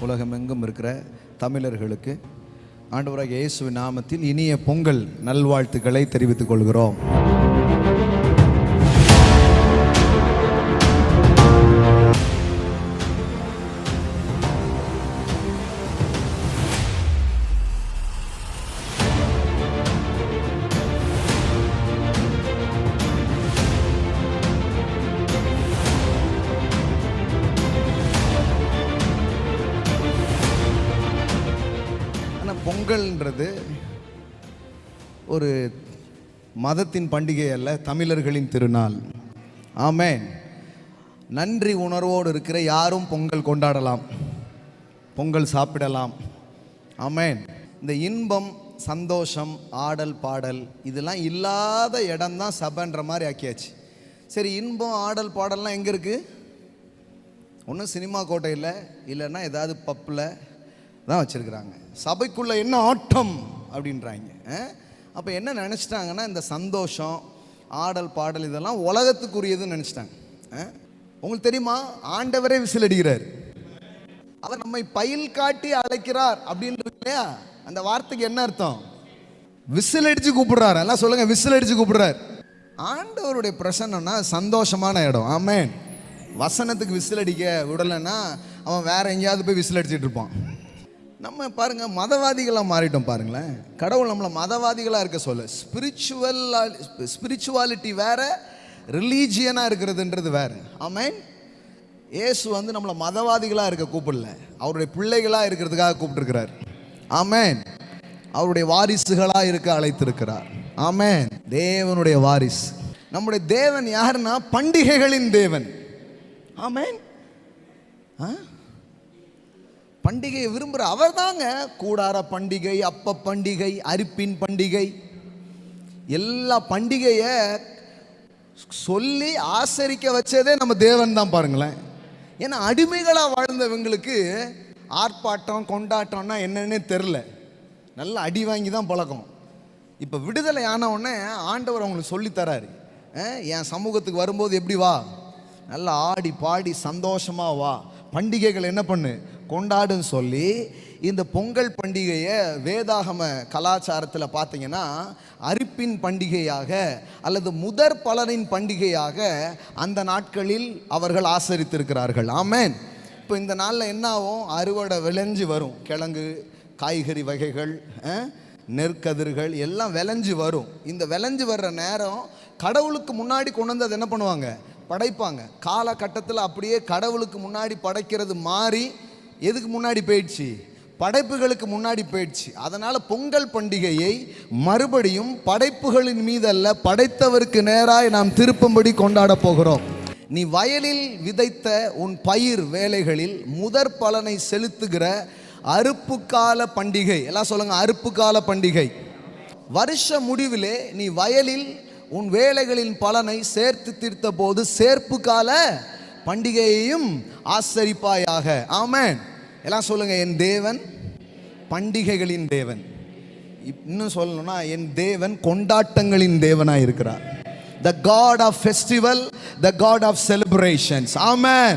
உலகமெங்கும் இருக்கிற தமிழர்களுக்கு ஆண்டவராகிய இயேசுவின் நாமத்தில் இனிய பொங்கல் நல்வாழ்த்துக்களை தெரிவித்துக் கொள்கிறோம். பொங்கல்ன்றது ஒரு மதத்தின் பண்டிகை அல்ல, தமிழர்களின் திருநாள். ஆமென். நன்றி உணர்வோடு இருக்கிற யாரும் பொங்கல் கொண்டாடலாம், பொங்கல் சாப்பிடலாம். ஆமென். இந்த இன்பம், சந்தோஷம், ஆடல் பாடல் இதெல்லாம் இல்லாத இடம்தான் சபைன்ற மாதிரி ஆக்கியாச்சு. சரி, இன்பம் ஆடல் பாடல்லாம் எங்கே இருக்குது? ஒன்றும் சினிமா கோட்டையில் இல்லைன்னா ஏதாவது பப்பில் தான் வச்சுருக்குறாங்க. சபைக்குள்ளே என்ன ஆட்டம் அப்படின்றாங்க. அப்போ என்ன நினச்சிட்டாங்கன்னா, இந்த சந்தோஷம், ஆடல் பாடல் இதெல்லாம் உலகத்துக்குரியதுன்னு நினச்சிட்டாங்க. உங்களுக்கு தெரியுமா, ஆண்டவரே விசில் அடிக்கிறார். அவர் நம்மை பயில் காட்டி அழைக்கிறார் அப்படின்றது இல்லையா? அந்த வார்த்தைக்கு என்ன அர்த்தம்? விசில் அடித்து கூப்பிடுறாரு. எல்லாம் சொல்லுங்கள், விசில் அடித்து கூப்பிடுறார். ஆண்டவருடைய பிரசன்னம்னா சந்தோஷமான இடம். ஆமென். வசனத்துக்கு விசில் அடிக்க விடலைன்னா அவன் வேற எங்கேயாவது போய் விசில் அடிச்சுட்டு இருப்பான். நம்ம பாருங்கள், மதவாதிகளாக மாறிட்டோம். பாருங்களேன், கடவுள் நம்மளை மதவாதிகளாக இருக்க சொல்ல. ஸ்பிரிச்சுவாலிட்டி வேற, ரிலீஜியனாக இருக்கிறதுன்றது வேற. ஆமென். இயேசு நம்மளை மதவாதிகளாக இருக்க கூப்பிடல, அவருடைய பிள்ளைகளாக இருக்கிறதுக்காக கூப்பிட்டுருக்கிறார். ஆமென். அவருடைய வாரிசுகளாக இருக்க அழைத்திருக்கிறார். ஆமென். தேவனுடைய வாரிசு. நம்முடைய தேவன் யாருன்னா பண்டிகைகளின் தேவன். ஆமென். பண்டிகையை விரும்புகிற அவர் தாங்க. கூடார பண்டிகை, அப்ப பண்டிகை, அரிப்பின் பண்டிகை, எல்லா பண்டிகையை சொல்லி ஆசரிக்க வச்சதே நம்ம தேவன் தான். பாருங்களேன். ஏன்னா அடிமைகளாக வாழ்ந்தவங்களுக்கு ஆர்ப்பாட்டம் கொண்டாட்டம்னா என்னன்னே தெரில, நல்லா அடி வாங்கி தான் பழக்கம். இப்போ விடுதலை ஆன உடனே ஆண்டவர் அவங்களுக்கு சொல்லித்தராரு. என் சமூகத்துக்கு வரும்போது எப்படி வா, நல்லா ஆடி பாடி சந்தோஷமாக வா, பண்டிகைகள் என்ன பண்ணு, கொண்டாடுன்னு சொல்லி இந்த பொங்கல் பண்டிகையை வேதாகம கலாச்சாரத்தில் பார்த்தீங்கன்னா அரிப்பின் பண்டிகையாக அல்லது முதற் பலனின் பண்டிகையாக அந்த நாட்களில் அவர்கள் ஆசரித்திருக்கிறார்கள். ஆமென். இப்போ இந்த நாளில் என்ன ஆகும்? அறுவடை விளைஞ்சு வரும். கிழங்கு, காய்கறி வகைகள், நெற்கதிர்கள் எல்லாம் விளைஞ்சு வரும். இந்த விளைஞ்சு வர்ற நேரம் கடவுளுக்கு முன்னாடி கொண்டு வந்து அதை என்ன பண்ணுவாங்க? படைப்பாங்க. காலகட்டத்தில் அப்படியே கடவுளுக்கு முன்னாடி படைக்கிறது மாறி எதுக்கு முன்னாடி போயிடுச்சு? படைப்புகளுக்கு முன்னாடி போயிடுச்சு. அதனால் பொங்கல் பண்டிகையை மறுபடியும் படைப்புகளின் மீதல்ல, படைத்தவருக்கு நேராக நாம் திருப்பும்படி கொண்டாட போகிறோம். நீ வயலில் விதைத்த உன் பயிர் வேலைகளில் முதற் பலனை செலுத்துகிற அறுப்பு கால பண்டிகை. எல்லாம் சொல்லுங்க, அறுப்பு கால பண்டிகை. வருஷ முடிவிலே நீ வயலில் உன் வேலைகளின் பலனை சேர்த்து தீர்த்த போது சேர்ப்பு கால பண்டிகையையும் ஆசரிப்பாயாக. ஆமென். எல்லாம் சொல்லுங்க, என் தேவன் பண்டிகைகளின் தேவன். இன்னும் சொல்லணும்னா என் தேவன் கொண்டாட்டங்களின் தேவனாக இருக்கிறார். The God of festival, the God of celebrations. Amen.